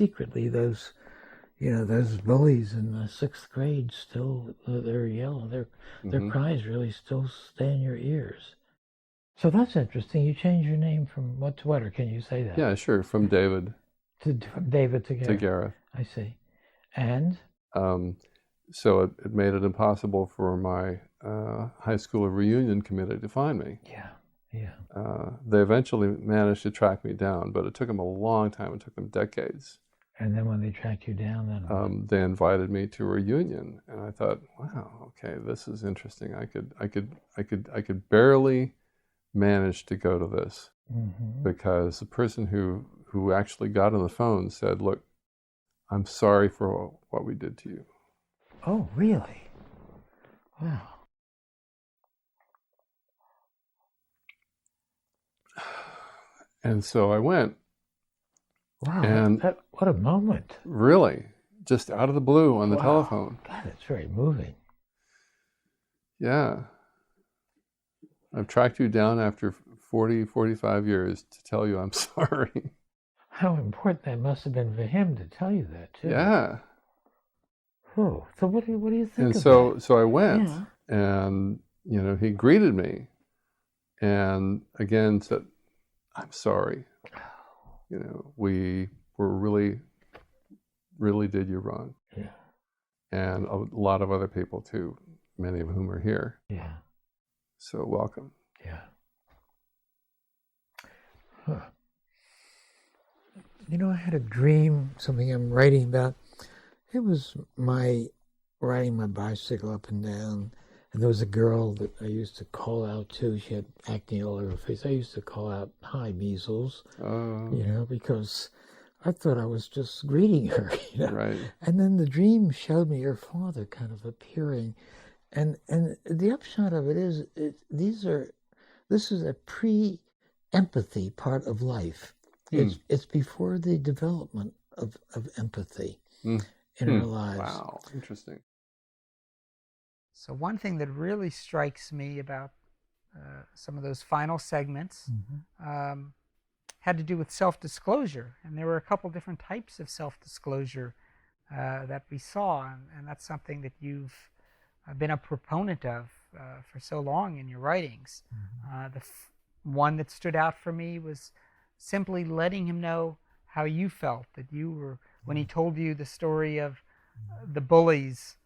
secretly those, those bullies in the 6th grade still, they're yelling, their cries really still stay in your ears. So that's interesting. You changed your name from what to what, or can you say that? Yeah, sure. From David From David to Gareth. to Gareth. I see. And? So it made it impossible for my high school reunion committee to find me. Yeah, yeah. They eventually managed to track me down, but it took them a long time. It took them decades. And then when they tracked you down, then they invited me to a reunion, and I thought, wow, okay, this is interesting. I could barely manage to go to this because the person who actually got on the phone said, "Look, I'm sorry for what we did to you." Oh, really? Wow. And so I went. Wow, and what a moment. Really, just out of the blue on the telephone. God, it's very moving. Yeah. I've tracked you down after 40, 45 years to tell you I'm sorry. How important that must have been for him to tell you that, too. Yeah. Oh, so what do you think and of so, that? So I went, and, he greeted me, and again said, "I'm sorry. We were really did you wrong." Yeah. And a lot of other people, too, many of whom are here. Yeah. So welcome. Yeah. Huh. I had a dream, something I'm writing about. It was riding my bicycle up and down, and there was a girl that I used to call out to. She had acne all over her face. I used to call out, "Hi, measles," because I thought I was just greeting her. Right. And then the dream showed me her father kind of appearing. And the upshot of it is, this is a pre-empathy part of life. It's before the development of empathy in our lives. Wow, interesting. So one thing that really strikes me about some of those final segments had to do with self-disclosure, and there were a couple different types of self-disclosure that we saw, and that's something that you've been a proponent of for so long in your writings. The one that stood out for me was simply letting him know how you felt, that you were, when he told you the story of the bullies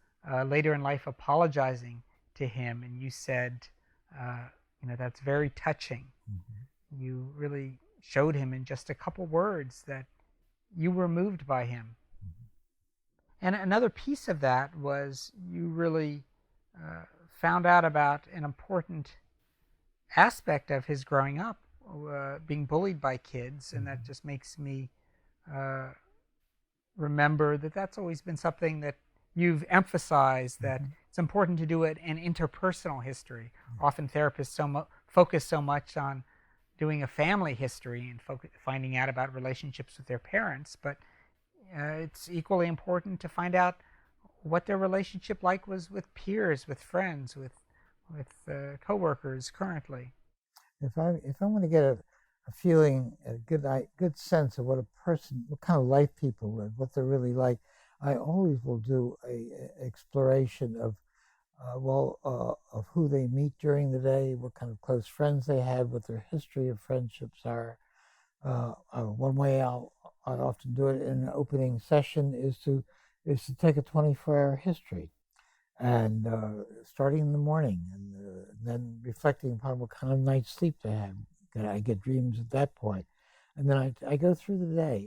later in life apologizing to him, and you said, that's very touching. You really showed him in just a couple words that you were moved by him. And another piece of that was you really found out about an important aspect of his growing up, being bullied by kids, and that just makes me remember that that's always been something that you've emphasized, that it's important to do it in interpersonal history. Often therapists focus so much on doing a family history and finding out about relationships with their parents, but it's equally important to find out what their relationship was with peers, with friends, with coworkers currently. If I want to get a feeling, a good sense of what kind of life people live, what they're really like, I always will do a exploration of who they meet during the day, what kind of close friends they have, what their history of friendships are. One way I often do it in an opening session is to take a 24-hour history, and starting in the morning, and then reflecting upon what kind of night's sleep they had. I get dreams at that point, and then I go through the day.